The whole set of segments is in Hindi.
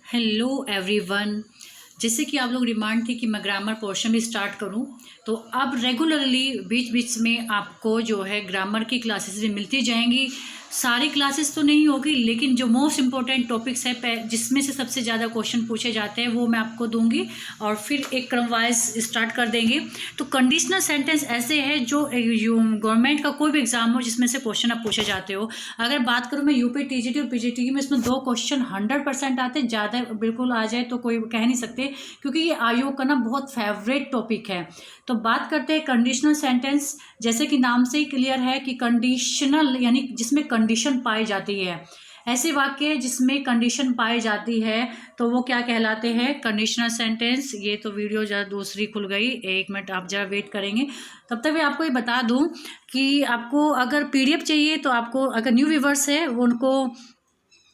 Hello everyone. जैसे कि आप लोग डिमांड थी कि मैं ग्रामर पोर्शन भी स्टार्ट करूं, तो अब रेगुलरली बीच बीच में आपको जो है ग्रामर की क्लासेस भी मिलती जाएंगी। सारी क्लासेस तो नहीं होगी, लेकिन जो मोस्ट इम्पोर्टेंट टॉपिक्स है जिसमें से सबसे ज़्यादा क्वेश्चन पूछे जाते हैं वो मैं आपको दूंगी और फिर एक क्रम वाइज स्टार्ट कर देंगे। तो कंडीशनल सेंटेंस ऐसे है जो गवर्नमेंट का कोई भी एग्जाम हो जिसमें से क्वेश्चन आप पूछे जाते हो। अगर बात करूँ मैं यूपी टीजीटी और पीजीटी में, इसमें 2 क्वेश्चन 100% आते हैं, ज़्यादा बिल्कुल आ जाए तो कोई कह नहीं सकते, क्योंकि ये आयोग का ना बहुत फेवरेट टॉपिक है। तो बात करते हैं कंडीशनल सेंटेंस। जैसे कि नाम से ही क्लियर है कि कंडीशनल यानी जिसमें कंडीशन पाई जाती है। ऐसे वाक्य जिसमें कंडीशन पाई जाती है तो वो क्या कहलाते हैं? Conditional sentence. ये तो वीडियो जरा दूसरी खुल गई, 1 मिनट आप जरा वेट करेंगे। तब तक मैं आपको ये बता दूं कि आपको अगर पीडीएफ चाहिए तो आपको, अगर न्यू व्यूवर्स है वो उनको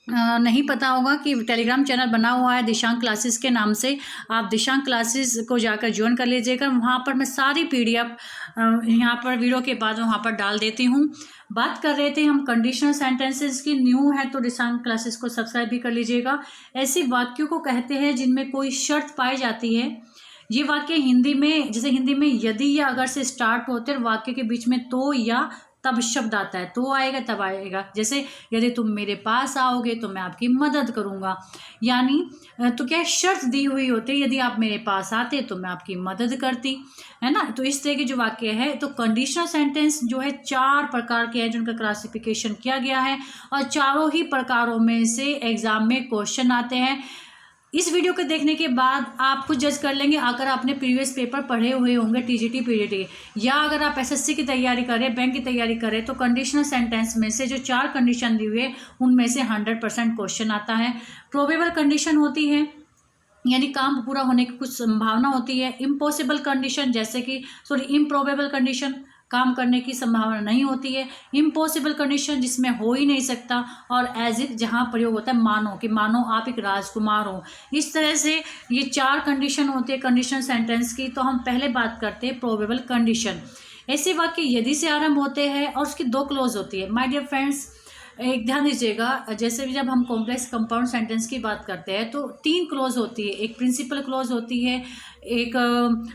नहीं पता होगा कि टेलीग्राम चैनल बना हुआ है दिशांक क्लासेस के नाम से। आप दिशांक क्लासेस को जाकर ज्वाइन कर लीजिएगा। वहाँ पर मैं सारी पीडीएफ यहाँ पर वीडियो के बाद वहाँ पर डाल देती हूँ। बात कर रहे थे हम कंडीशनल सेंटेंसेस की। न्यू है तो दिशांक क्लासेस को सब्सक्राइब भी कर लीजिएगा। ऐसे वाक्यों को कहते हैं जिनमें कोई शर्त पाई जाती है। ये वाक्य हिंदी में, जैसे हिंदी में यदि या अगर से स्टार्ट होते हैं, वाक्य के बीच में तो या तब शब्द आता है, तो आएगा तब आएगा। जैसे यदि तुम मेरे पास आओगे तो मैं आपकी मदद करूंगा, यानी तो क्या शर्त दी हुई होती है, यदि आप मेरे पास आते तो मैं आपकी मदद करती, है ना। तो इस तरह के जो वाक्य है, तो कंडीशनल सेंटेंस जो है 4 प्रकार के हैं जिनका क्लासिफिकेशन किया गया है, और चारों ही प्रकारों में से एग्जाम में क्वेश्चन आते हैं। इस वीडियो को देखने के बाद आप खुद जज कर लेंगे। अगर आपने प्रीवियस पेपर पढ़े हुए होंगे टीजीटी पीजीटी, या अगर आप एसएससी की तैयारी करें, बैंक की तैयारी करें, तो कंडीशनल सेंटेंस में से जो 4 कंडीशन दी हुई है उनमें से 100% क्वेश्चन आता है। प्रोबेबल कंडीशन होती है, यानी काम पूरा होने की कुछ संभावना होती है। इम्पॉसिबल कंडीशन, जैसे कि इम्प्रोबेबल कंडीशन, काम करने की संभावना नहीं होती है। इम्पॉसिबल कंडीशन, जिसमें हो ही नहीं सकता। और एज इफ, जहाँ प्रयोग होता है मानो, कि मानो आप एक राजकुमार हो। इस तरह से ये 4 कंडीशन होती है कंडीशन सेंटेंस की। तो हम पहले बात करते हैं प्रोबेबल कंडीशन। ऐसे वाक्य यदि से आरंभ होते हैं और उसकी 2 क्लोज होती है। माय डियर फ्रेंड्स, एक ध्यान दीजिएगा, जैसे भी जब हम कॉम्प्लेक्स कंपाउंड सेंटेंस की बात करते हैं तो 3 क्लोज होती है। एक प्रिंसिपल क्लोज होती है, एक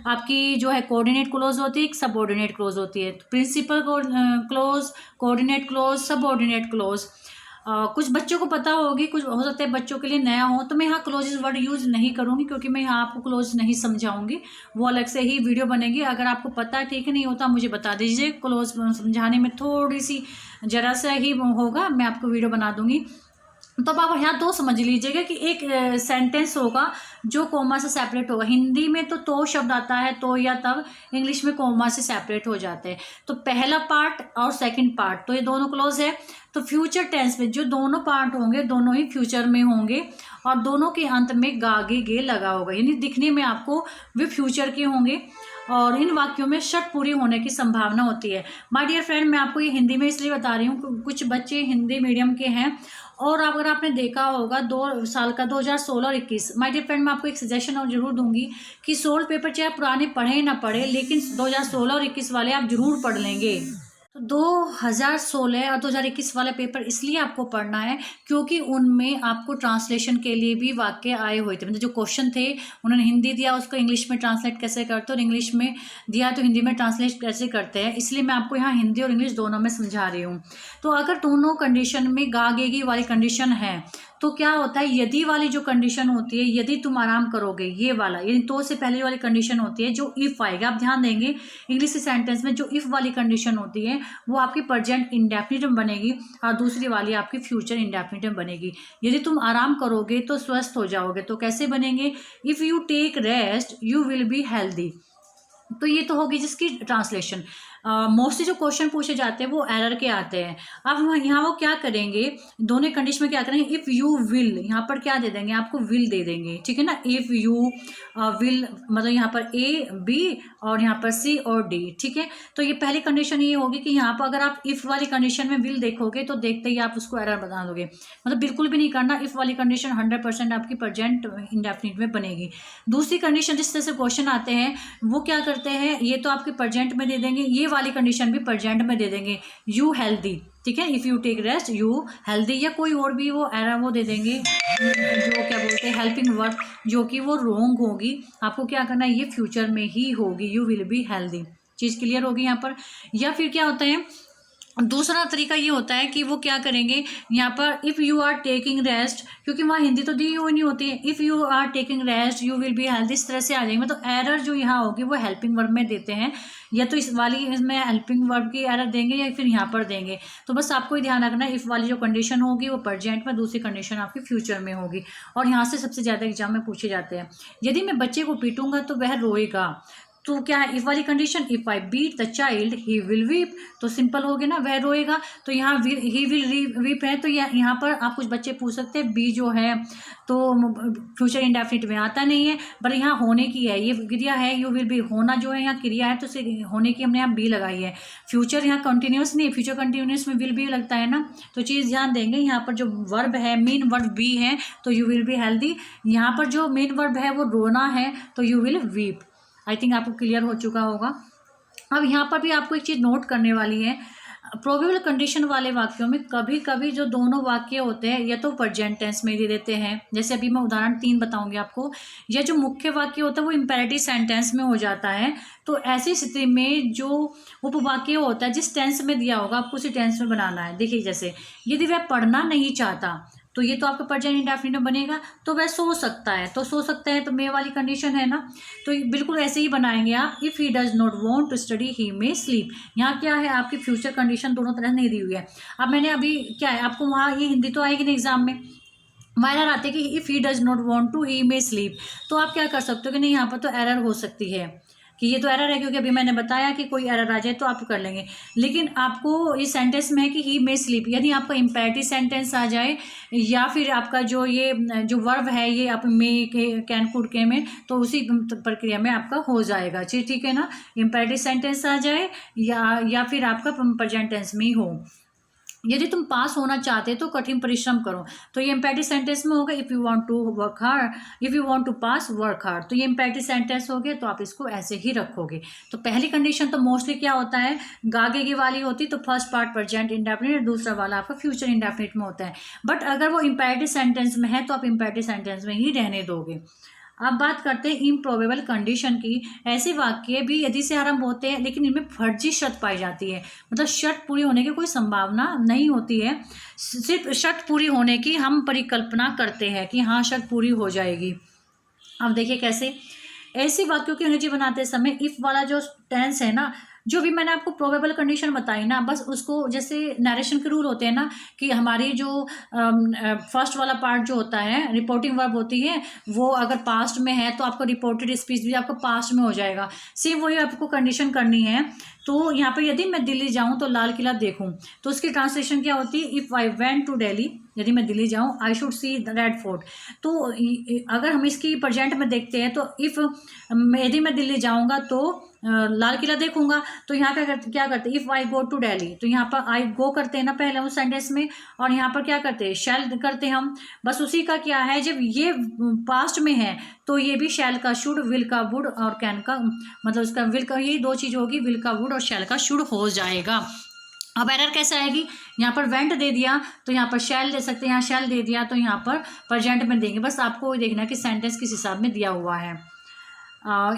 आपकी जो है कोऑर्डिनेट क्लोज होती है, एक सबऑर्डिनेट क्लोज होती है। Principal clause, coordinate clause, subordinate clause. कुछ बच्चों को पता होगी, कुछ हो सकता है बच्चों के लिए नया हो, तो मैं यहाँ क्लोजेस वर्ड यूज़ नहीं करूँगी, क्योंकि मैं यहाँ आपको क्लोज नहीं समझाऊंगी। वो अलग से ही वीडियो बनेगी। अगर आपको पता है, ठीक है, नहीं होता मुझे बता दीजिए। क्लोज समझाने में थोड़ी सी जरा सा ही होगा, मैं आपको वीडियो बना दूंगी। तो अब आप यहाँ 2 समझ लीजिएगा कि एक सेंटेंस होगा जो कोमा से सेपरेट होगा। हिंदी में तो शब्द आता है, तो या तब। इंग्लिश में कोमा से सेपरेट हो जाते हैं। तो पहला पार्ट और सेकंड पार्ट, तो ये दोनों क्लोज है। तो फ्यूचर टेंस में जो दोनों पार्ट होंगे, दोनों ही फ्यूचर में होंगे, और दोनों के अंत में गे गे लगा होगा, यानी दिखने में आपको वे फ्यूचर के होंगे। और इन वाक्यों में शर्त पूरी होने की संभावना होती है। माय डियर फ्रेंड, मैं आपको ये हिंदी में इसलिए बता रही हूँ, कुछ बच्चे हिंदी मीडियम के हैं, और अगर आपने देखा होगा 2 साल का 2016 और 21, माय डियर फ्रेंड, मैं आपको एक सजेशन और जरूर दूंगी कि सोल्ड पेपर चाहे पुराने पढ़े ना पढ़े, लेकिन 2016 और 21 वाले आप जरूर पढ़ लेंगे। तो 2016 और 2021 वाला पेपर इसलिए आपको पढ़ना है क्योंकि उनमें आपको ट्रांसलेशन के लिए भी वाक्य आए हुए थे। मतलब जो क्वेश्चन थे, उन्होंने हिंदी दिया, उसको इंग्लिश में ट्रांसलेट कैसे करते हैं, और इंग्लिश में दिया तो हिंदी में ट्रांसलेट कैसे करते हैं। इसलिए मैं आपको यहाँ हिंदी और इंग्लिश दोनों में समझा रही हूँ। तो अगर दोनों कंडीशन में गागेगी वाली कंडीशन है, तो क्या होता है, यदि वाली जो कंडीशन होती है, यदि तुम आराम करोगे, ये वाला, यानी तो से पहले वाली कंडीशन होती है जो इफ आएगा। आप ध्यान देंगे, इंग्लिश के सेंटेंस में जो इफ वाली कंडीशन होती है वो आपकी प्रेजेंट इंडेफिनिट में बनेगी, और दूसरी वाली आपकी फ्यूचर इंडेफिनिट में बनेगी। यदि तुम आराम करोगे तो स्वस्थ हो जाओगे, तो कैसे बनेंगे? If you take rest you will be healthy. तो ये तो होगी जिसकी ट्रांसलेशन। मोस्टली जो क्वेश्चन पूछे जाते हैं वो एरर के आते हैं। अब यहाँ वो क्या करेंगे, दोनों कंडीशन में क्या करेंगे, इफ़ यू विल, यहाँ पर क्या दे देंगे, आपको विल दे देंगे, ठीक है ना। इफ़ यू विल, मतलब यहाँ पर ए बी और यहाँ पर सी और डी, ठीक है। तो ये पहली कंडीशन ये होगी कि यहाँ पर अगर आप इफ़ वाली कंडीशन में विल देखोगे तो देखते ही आप उसको एरर बना दोगे। मतलब बिल्कुल भी नहीं करना। इफ़ वाली कंडीशन 100% आपकी प्रेजेंट इंडेफिनिट में बनेगी। दूसरी कंडीशन जिस तरह से क्वेश्चन आते हैं वो क्या करते हैं, ये तो आपके प्रेजेंट में दे देंगे, ये वाली कंडीशन भी प्रेजेंट में दे देंगे, यू हेल्दी, ठीक है। If you take rest you healthy, या कोई और भी वो एरर वो दे देंगे जो क्या बोलते हैं हेल्पिंग वर्ब, जो कि वो रॉन्ग होगी। आपको क्या करना है, ये फ्यूचर में ही होगी, you will be healthy. Cheese clear होगी यहाँ पर। या फिर क्या होता है, दूसरा तरीका ये होता है कि वो क्या करेंगे यहाँ पर, if you are taking rest, क्योंकि वहाँ हिंदी तो दी हुई नहीं होती है, if you are taking rest you will be healthy, इस तरह से आ जाएंगे। तो एरर जो यहाँ होगी वो हेल्पिंग वर्ब में देते हैं, या तो इस वाली इसमें हेल्पिंग वर्ब की एरर देंगे या फिर यहाँ पर देंगे। तो बस आपको ही ध्यान रखना है, इफ़ वाली जो कंडीशन होगी वो प्रेजेंट में, दूसरी कंडीशन आपकी फ्यूचर में होगी। और यहाँ से सबसे ज़्यादा एग्जाम में पूछे जाते हैं। यदि मैं बच्चे को पीटूंगा तो वह रोएगा, तो क्या है, इफ वाली condition, if I beat the child he will weep, तो सिंपल हो गया ना, वह रोएगा। तो यहाँ ही विल वीप है, तो यहाँ पर आप कुछ बच्चे पूछ सकते हैं बी जो है तो फ्यूचर इंडेफिनिट में आता नहीं है, पर यहाँ होने की है, ये क्रिया है, यू विल बी, होना जो है यहाँ क्रिया है, तो होने की हमने यहाँ बी लगाई है। फ्यूचर यहाँ कंटिन्यूस नहीं, फ्यूचर कंटिन्यूस में विल बी लगता है ना, तो चीज़ ध्यान देंगे। यहाँ पर जो वर्ब है मेन वर्ब बी है, तो यू विल बी हेल्दी। यहाँ पर जो मेन वर्ब है वो रोना है, तो you will weep. I think आपको क्लियर हो चुका होगा। अब यहाँ पर भी आपको एक चीज़ नोट करने वाली है, प्रोबेबल कंडीशन वाले वाक्यों में कभी कभी जो दोनों वाक्य होते हैं या तो प्रेजेंट टेंस में दे देते हैं, जैसे अभी मैं उदाहरण 3 बताऊंगी आपको, या जो मुख्य वाक्य होता है वो इम्पेरेटिव सेंटेंस में हो जाता है। तो ऐसी स्थिति में जो उपवाक्य होता है जिस टेंस में दिया होगा आपको उसी टेंस में बनाना है। देखिए जैसे यदि वह पढ़ना नहीं चाहता, तो ये तो आपका प्रेजेंट इंडेफिनिट बनेगा, तो वह सो सकता है, तो सो सकता है तो मे वाली कंडीशन है ना, तो बिल्कुल ऐसे ही बनाएंगे आप। If he does not want to study he may sleep, यहाँ क्या है आपकी फ्यूचर कंडीशन दोनों तरह नहीं दी हुई है। अब मैंने अभी क्या है आपको वहाँ ये हिंदी तो आएगी नहीं एग्जाम में, मायनर आते कि if he does not want to he may sleep, तो आप क्या कर सकते हो कि नहीं यहाँ पर तो एरर हो सकती है कि ये तो एरर है, क्योंकि अभी मैंने बताया कि कोई एरर आ जाए तो आप कर लेंगे। लेकिन आपको इस सेंटेंस में है कि ही मे स्लीप, यदि आपका इम्पेरेटिव सेंटेंस आ जाए या फिर आपका जो ये जो वर्ब है ये आप मे के कैन कुड के में, तो उसी प्रक्रिया में आपका हो जाएगा। ठीक है ना, इम्पेरेटिव सेंटेंस आ जाए या फिर आपका प्रेजेंट टेंस में ही हो। यदि तुम पास होना चाहते तो कठिन परिश्रम करो, तो ये इम्पेरेटिव सेंटेंस में होगा if you want to work hard, if you want to pass work hard, तो ये इम्पेरेटिव सेंटेंस हो गया, तो आप इसको ऐसे ही रखोगे। तो पहली कंडीशन तो मोस्टली क्या होता है गागे की वाली होती, तो फर्स्ट पार्ट प्रेजेंट इंडेफिनिट, दूसरा वाला आपका फ्यूचर इंडेफिनिट में होता है। बट अगर वो इम्पेरेटिव सेंटेंस में है तो आप इम्पेरेटिव सेंटेंस में ही रहने दोगे। अब बात करते हैं इम्प्रोबेबल कंडीशन की। ऐसे वाक्य भी यदि से आरंभ होते हैं लेकिन इनमें फर्जी शर्त पाई जाती है, मतलब शर्त पूरी होने की कोई संभावना नहीं होती है, सिर्फ शर्त पूरी होने की हम परिकल्पना करते हैं कि हाँ शर्त पूरी हो जाएगी। अब देखिए कैसे, ऐसे वाक्यों की अंग्रेजी बनाते समय इफ वाला जो टेंस है ना, जो भी मैंने आपको प्रोबेबल कंडीशन बताई ना, बस उसको जैसे नरेशन के रूल होते हैं ना कि हमारी जो फर्स्ट वाला पार्ट जो होता है रिपोर्टिंग वर्ब होती है, वो अगर पास्ट में है तो आपको रिपोर्टेड स्पीच भी आपको पास्ट में हो जाएगा। सेम वही आपको कंडीशन करनी है। तो यहाँ पर यदि मैं दिल्ली जाऊँ तो लाल किला देखूँ, तो उसकी ट्रांसलेशन क्या होती है, if I went to Delhi, यदि मैं दिल्ली जाऊँ I should see the Red Fort. तो अगर हम इसकी प्रेजेंट में देखते हैं तो इफ़ यदि मैं दिल्ली जाऊँगा तो लाल किला देखूंगा, तो यहाँ क्या करते हैं if I go to Delhi, तो यहाँ पर आई गो करते हैं ना पहले उस सेंटेंस में, और यहाँ पर क्या करते हैं शैल करते हैं हम, बस उसी का क्या है जब ये पास्ट में है तो ये भी शैल का शुड, विल का वुड और कैन का, मतलब उसका विल का, ये दो चीज़ होगी, विल का वुड और शैल का शुड हो जाएगा। अब एरर कैसे आएगी, यहाँ पर वेंट दे दिया तो यहाँ पर शैल दे सकते हैं, यहाँ शैल दे दिया तो यहाँ पर प्रेजेंट में देंगे। बस आपको देखना कि सेंटेंस किस हिसाब में दिया हुआ है।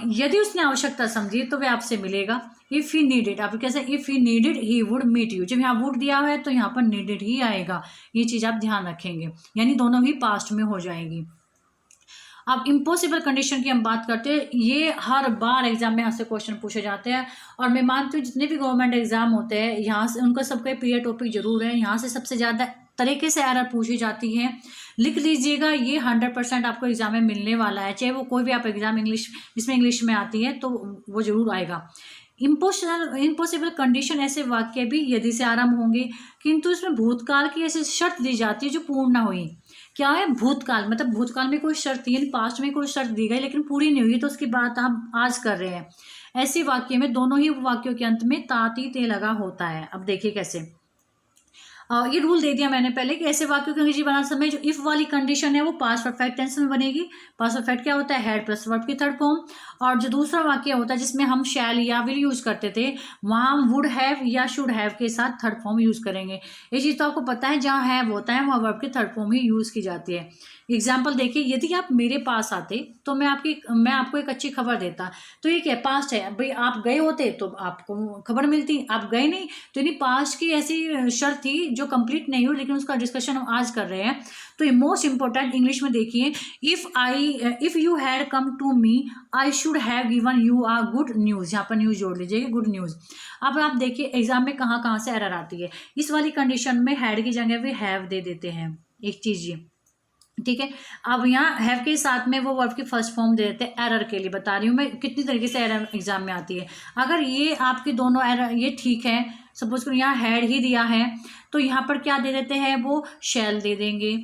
यदि उसने आवश्यकता समझी तो वह आपसे मिलेगा। इफ़ ही नीडेड, आप कैसे if he needed he would meet you, जब यहाँ वुड दिया हुआ है तो यहाँ पर नीडेड ही आएगा, ये चीज़ आप ध्यान रखेंगे, यानी दोनों ही पास्ट में हो जाएगी। अब इम्पॉसिबल कंडीशन की हम बात करते हैं, ये हर बार एग्जाम में आपसे क्वेश्चन पूछे जाते हैं, और मैं मानती हूँ जितने भी गवर्नमेंट एग्जाम होते हैं यहाँ से उनका सबका प्रिय टॉपिक जरूर है, यहाँ से सबसे ज़्यादा तरीके से एरर पूछी जाती है। लिख लीजिएगा, ये 100% आपको एग्जाम में मिलने वाला है, चाहे वो कोई भी आप एग्जाम इंग्लिश जिसमें इंग्लिश में आती है तो वो जरूर आएगा। इम्पॉसिबल कंडीशन ऐसे वाक्य भी यदि से आरंभ होंगे, किंतु इसमें भूतकाल की ऐसी शर्त दी जाती है जो पूर्ण ना हुई। क्या है भूतकाल, मतलब भूतकाल में कोई शर्त थी, यानी पास्ट में कोई शर्त दी गई लेकिन पूरी नहीं हुई, तो उसकी बात हम आज कर रहे हैं। ऐसे वाक्य में दोनों ही वाक्यों के अंत में ताती ते लगा होता है। अब देखिए कैसे, ये रूल दे दिया मैंने पहले कि ऐसे वाक्यों की अंग्रेजी बनाते समय जो इफ़ वाली कंडीशन है वो पास्ट परफेक्ट टेंस में बनेगी। पास्ट परफेक्ट क्या होता है, हैड प्लस वर्ब की थर्ड फॉर्म। और जो दूसरा वाक्य होता है जिसमें हम शैल या विल यूज़ करते थे, वहाँ हम वुड हैव या शुड हैव के साथ थर्ड फॉर्म यूज़ करेंगे। ये चीज़ तो आपको पता है, जहाँ हैव होता है वहाँ वर्ब की थर्ड फॉर्म ही यूज़ की जाती है। एग्जाम्पल देखिए, यदि आप मेरे पास आते तो मैं आपको एक अच्छी खबर देता। तो ये क्या पास्ट है, भाई आप गए होते तो आपको खबर मिलती, आप गए नहीं। तो यानी पास्ट की ऐसी शर्त थी जो कंप्लीट नहीं हुई, लेकिन उसका डिस्कशन हम आज कर रहे हैं। तो ये मोस्ट इंपॉर्टेंट इंग्लिश में देखिए, if you had come to me I should have given you a good news. यहाँ पर न्यूज़ जोड़ लीजिएगा, गुड न्यूज़। अब आप देखिए एग्जाम में कहाँ कहाँ से एरर आती है। इस वाली कंडीशन में हैड की जगह भी हैव दे देते हैं, एक चीज़ ये, ठीक है। अब यहाँ हैव के साथ में वो वर्ब की फर्स्ट फॉर्म दे देते हैं। एरर के लिए बता रही हूँ मैं कितनी तरीके से एरर एग्जाम में आती है। अगर ये आपके दोनों एरर ये ठीक है, सपोज करो यहाँ हैड ही दिया है तो यहाँ पर क्या दे देते हैं, वो शैल दे देंगे,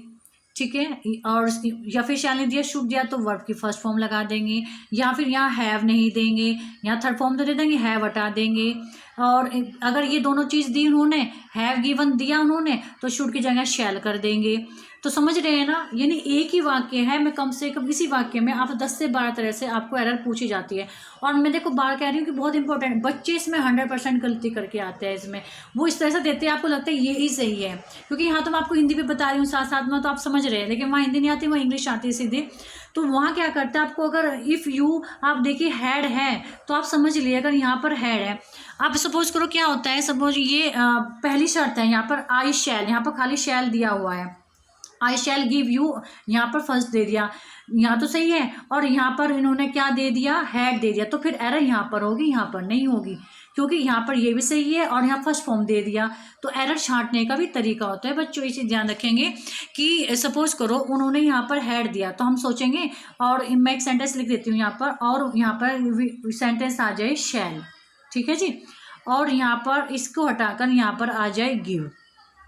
ठीक है। और या फिर शैल नहीं दिया, शुड दिया तो वर्ब की फर्स्ट फॉर्म लगा देंगे। या फिर यहाँ हैव नहीं देंगे, यहाँ थर्ड फॉर्म तो दे देंगे, हैव हटा देंगे। और अगर ये दोनों चीज़ दी उन्होंने, हैव गिवन दिया उन्होंने, तो शुड की जगह शैल कर देंगे। तो समझ रहे हैं ना, यानी एक ही वाक्य है, मैं कम से कम इसी वाक्य में आप 10 से 12 तरह से आपको एरर पूछी जाती है। और मैं देखो बार कह रही हूँ कि बहुत इंपॉर्टेंट, बच्चे इसमें 100% गलती करके आते हैं। इसमें वो इस तरह से देते हैं, आपको लगता है ये ही सही है, क्योंकि यहाँ तो मैं आपको हिंदी भी बता रही हूँ साथ साथ में, तो आप समझ रहे हैं। लेकिन वहाँ हिंदी नहीं आती, वहाँ इंग्लिश आती है सीधे। तो वहाँ क्या करता है, आपको अगर इफ़ यू आप देखिए हैड है तो आप समझ लिए, अगर यहाँ पर हैड है, आप सपोज करो क्या होता है, सपोज ये पहली शर्त है, यहाँ पर आई शैल, यहाँ पर खाली शैल दिया हुआ है, आई शैल गिव यू, यहाँ पर फर्स्ट दे दिया, यहाँ तो सही है। और यहाँ पर इन्होंने क्या दे दिया, हैड दे दिया, तो फिर एरर यहाँ पर होगी, यहाँ पर नहीं होगी, क्योंकि यहाँ पर ये भी सही है और यहाँ फर्स्ट फॉर्म दे दिया। तो एरर छांटने का भी तरीका होता है बच्चों, इसे ध्यान रखेंगे कि सपोज करो उन्होंने यहाँ पर हैड दिया, तो हम सोचेंगे, और मैं एक सेंटेंस लिख देती हूँ यहाँ पर, और यहाँ पर सेंटेंस आ जाए शैल, ठीक है जी। और यहाँ पर इसको हटाकर यहाँ पर आ जाए गिव,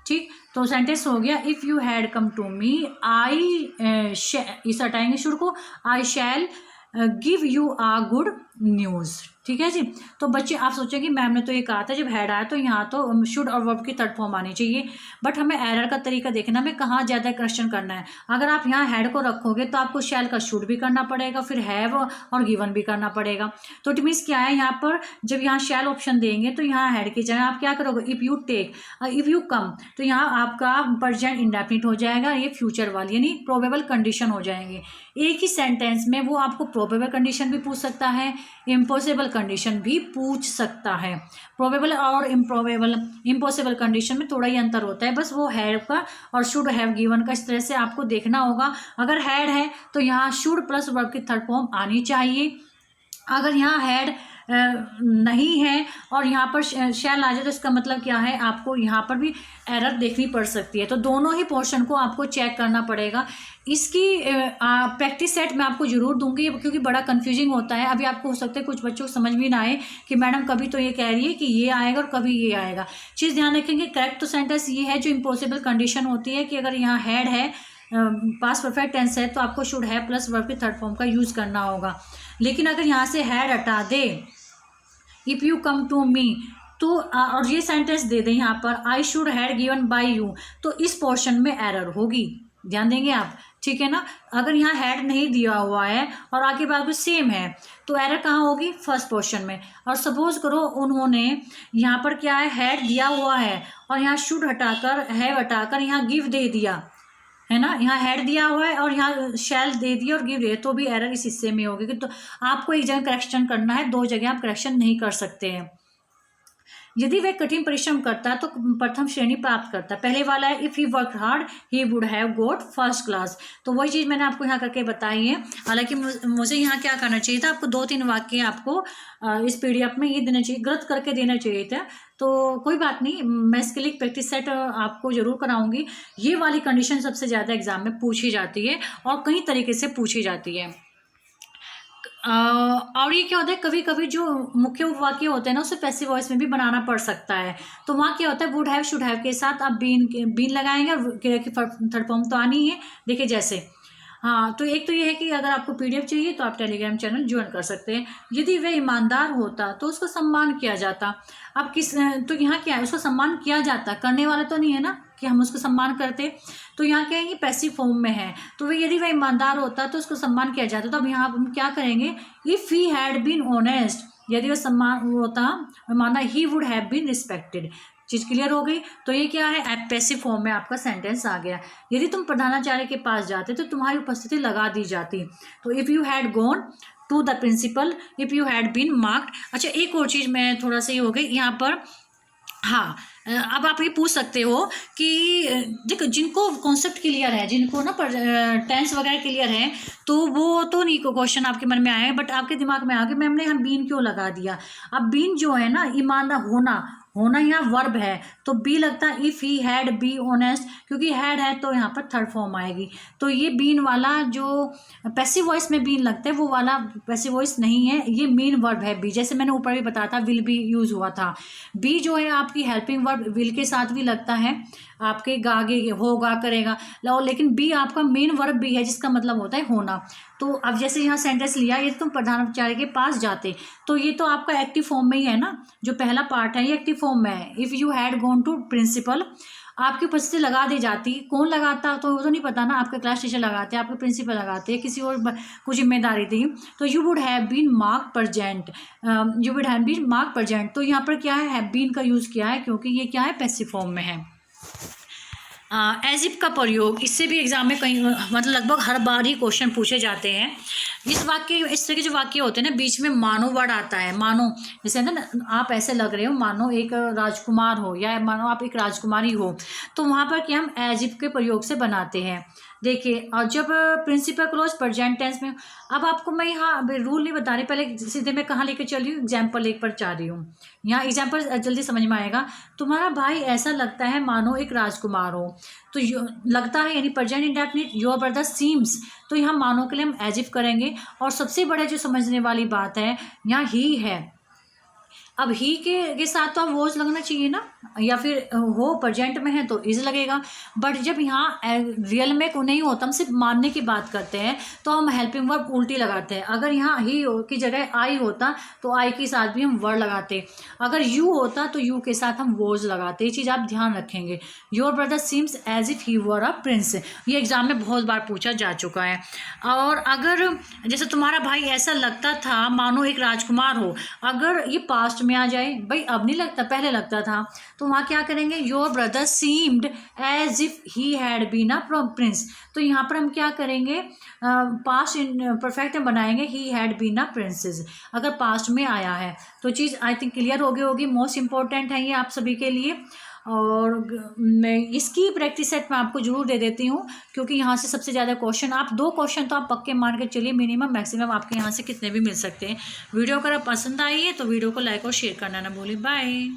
ठीक। तो सेंटेंस हो गया, if you had come to me I इस हटाएंगे शुड को, I shall give you a good news, ठीक है जी। तो बच्चे आप सोचेंगे मैम ने तो ये कहा था जब हैड आया तो यहाँ तो शुड और वर्ब की थर्ड फॉर्म आनी चाहिए, बट हमें एरर का तरीका देखना, हमें कहाँ ज़्यादा क्वेश्चन करना है। अगर आप यहाँ हैड को रखोगे तो आपको शैल का शुड भी करना पड़ेगा, फिर हैव और गिवन भी करना पड़ेगा। तो इट मीन्स क्या है, यहाँ पर जब यहाँ शैल ऑप्शन देंगे तो यहाँ हैड की जगह आप क्या करोगे, if you take, if you come, तो यहाँ आपका प्रेजेंट इंडेफिनिट हो जाएगा, ये फ्यूचर वाली यानी प्रोबेबल कंडीशन हो जाएंगे। एक ही सेंटेंस में वो आपको प्रोबेबल कंडीशन भी पूछ सकता है, इम्पॉसिबल कंडीशन भी पूछ सकता है। प्रोबेबल और इम्पॉसिबल कंडीशन में थोड़ा ही अंतर होता है, बस वो हैव का और शुड हैव गिवन का इस तरह से आपको देखना होगा। अगर हैड है तो यहाँ शुड प्लस वर्ब की थर्ड फॉर्म आनी चाहिए। अगर यहाँ हैड नहीं है और यहाँ पर शैल आ जाए तो इसका मतलब क्या है, आपको यहाँ पर भी एरर देखनी पड़ सकती है। तो दोनों ही पोर्शन को आपको चेक करना पड़ेगा। इसकी प्रैक्टिस सेट मैं आपको ज़रूर दूंगी, क्योंकि बड़ा कंफ्यूजिंग होता है। अभी आपको हो सकता है कुछ बच्चों को समझ भी ना आए कि मैडम कभी तो ये कह रही है कि ये आएगा और कभी ये आएगा। चीज़ ध्यान रखेंगे, करेक्ट तो सेंटेंस ये है जो इम्पॉसिबल कंडीशन होती है कि अगर यहाँ हैड है, पास्ट परफेक्ट टेंस है, तो आपको शुड हैव प्लस वर्ब की थर्ड फॉर्म का यूज़ करना होगा। लेकिन अगर यहाँ से हैड हटा दे, if you come to me, तो और ये सेंटेंस दे दें यहाँ पर I should had given by you, तो इस पोर्शन में एरर होगी, ध्यान देंगे आप, ठीक है ना। अगर यहाँ हैड नहीं दिया हुआ है और आगे बात सेम है तो एरर कहाँ होगी, फर्स्ट पोर्शन में। और सपोज करो उन्होंने यहाँ पर क्या है, हैड दिया हुआ है और यहाँ शुड हटाकर हैव हटाकर यहाँ गिव दे दिया है ना, यहाँ हैड दिया हुआ है और यहाँ शैल दे दिया और गिव दे, तो भी एरर इस हिस्से में होगी। तो आपको एक जगह करेक्शन करना है, दो जगह आप करेक्शन नहीं कर सकते हैं। यदि वह कठिन परिश्रम करता है तो प्रथम श्रेणी प्राप्त करता है। पहले वाला है if he work hard he would have got first class, तो वही चीज़ मैंने आपको यहाँ करके बताई है। हालांकि मुझे यहाँ क्या करना चाहिए था, आपको 2-3 वाक्य आपको इस PDF में ये देना चाहिए, गलत करके देना चाहिए था। तो कोई बात नहीं, मैं इसके लिए प्रैक्टिस सेट आपको जरूर कराऊंगी। ये वाली कंडीशन सबसे ज़्यादा एग्जाम में पूछी जाती है और कई तरीके से पूछी जाती है। और ये क्या होता है, कभी कभी जो मुख्य वाक्य होते हैं ना उसे पैसिव वॉइस में भी बनाना पड़ सकता है। तो वहाँ क्या होता है, वुड हैव शुड हैव के साथ आप बीन लगाएंगे और क्रिया की थर्ड फॉर्म तो आनी है। देखिए जैसे, हाँ, तो एक तो ये है कि अगर आपको PDF चाहिए तो आप टेलीग्राम चैनल ज्वाइन कर सकते हैं। यदि वह ईमानदार होता तो उसका सम्मान किया जाता। अब तो यहाँ क्या है, उसका सम्मान किया जाता, करने वाला तो नहीं है ना, कि हम उसको सम्मान करते। तो यहाँ क्या है, ये पैसिव फॉर्म में है, तो यदि वह ईमानदार होता तो उसको सम्मान किया जाता। तो अब यहाँ हम क्या करेंगे, if he had been honest, यदि वह सम्मान होता, माना he would have been respected. चीज़ क्लियर हो गई। तो ये क्या है, पैसिव फॉर्म में आपका सेंटेंस आ गया। यदि तुम प्रधानाचार्य के पास जाते तो तुम्हारी उपस्थिति लगा दी जाती। तो if you had gone to the principal, if you had been marked. अच्छा, एक और चीज़ मैं थोड़ा सा ये हो गई यहाँ पर, हाँ, अब आप ये पूछ सकते हो कि देखो, जिनको कॉन्सेप्ट क्लियर है, जिनको ना टेंस वगैरह क्लियर है, तो वो तो नहीं को क्वेश्चन आपके मन में आया है, बट आपके दिमाग में आ गया मैम ने हम बीन क्यों लगा दिया। अब बीन जो है ना, ईमानदार होना यहाँ वर्ब है, तो बी लगता है if he had be honest, क्योंकि हैड है तो यहाँ पर थर्ड फॉर्म आएगी। तो ये बीन वाला जो पैसिव वॉइस में बीन लगता है वो वाला पैसिव वॉइस नहीं है, ये मेन वर्ब है बी। जैसे मैंने ऊपर भी बताया था, विल बी यूज हुआ था। बी जो है आपकी हेल्पिंग वर्ब विल के साथ भी लगता है, आपके गागे होगा करेगा, लेकिन बी आपका मेन वर्ब भी है, जिसका मतलब होता है होना। तो अब जैसे यहाँ सेंटेंस लिया, ये तुम प्रधानाचार्य के पास जाते, तो ये तो आपका एक्टिव फॉर्म में ही है ना, जो पहला पार्ट है ये एक्टिव फॉर्म में है। If you had gone to principal, आपकी उपस्थिति लगा दी जाती, कौन लगाता तो वो तो नहीं पता ना, आपके क्लास टीचर लगाते, आपके प्रिंसिपल लगाते, किसी और को जिम्मेदारी थी। तो you would have been mark present, you would have been mark present. तो यहाँ पर क्या है, हैव बीन का यूज़ किया है, क्योंकि ये क्या है, पैसिव फॉर्म में है। एज इफ का प्रयोग, इससे भी एग्जाम में कहीं मतलब लगभग हर बार ही क्वेश्चन पूछे जाते हैं। इस तरह के जो वाक्य होते हैं ना, बीच में मानो वर्ड आता है। मानो, जैसे ना आप ऐसे लग रहे हो मानो एक राजकुमार हो, या मानो आप एक राजकुमारी हो, तो वहाँ पर क्या हम एज इफ के प्रयोग से बनाते हैं। देखिए, और जब प्रिंसिपल क्लोज प्रेजेंट टेंस में, अब आपको मैं यहाँ रूल नहीं बता रही, पहले सीधे मैं कहाँ लेकर चल रही हूँ, एग्जाम्पल लेकर जा रही हूँ। यहाँ एग्जाम्पल जल्दी समझ में आएगा। तुम्हारा भाई ऐसा लगता है मानो एक राजकुमार हो, तो लगता है यानी present indefinite, your brother seems, तो यहाँ मानो के लिए हम एज इफ करेंगे। और सबसे बड़ा जो समझने वाली बात है, यहाँ ही है। अब ही के साथ तो अब वॉज लगना चाहिए ना, या फिर हो प्रेजेंट में है तो इज लगेगा। बट जब यहाँ रियल में को नहीं होता, हम सिर्फ मानने की बात करते हैं, तो हम हेल्पिंग वर्ब उल्टी लगाते हैं। अगर यहाँ ही की जगह आई होता तो आई के साथ भी हम वर्ड लगाते, अगर यू होता तो यू के साथ हम वॉज लगाते। ये चीज़ आप ध्यान रखेंगे। Your brother seems as if he were a prince, ये एग्जाम में बहुत बार पूछा जा चुका है। और अगर जैसे तुम्हारा भाई ऐसा लगता था मानो एक राजकुमार हो, अगर ये पास्ट में आ जाए, भाई अब नहीं लगता, पहले लगता था, तो वहाँ क्या करेंगे, your brother seemed as if he had been a prince. तो यहाँ पर हम क्या करेंगे, पास्ट परफेक्ट में बनाएंगे, he had been a princess, अगर पास्ट में आया है। तो चीज़ आई थिंक क्लियर हो गई होगी। मोस्ट इंपॉर्टेंट है ये आप सभी के लिए, और मैं इसकी प्रैक्टिस सेट मैं आपको जरूर दे देती हूँ, क्योंकि यहाँ से सबसे ज़्यादा क्वेश्चन, आप 2 क्वेश्चन तो आप पक्के मान के चलिए, मिनिमम मैक्सिमम आपके यहाँ से कितने भी मिल सकते हैं। वीडियो अगर आप पसंद आई है तो वीडियो को लाइक और शेयर करना ना भूलिए। बाय।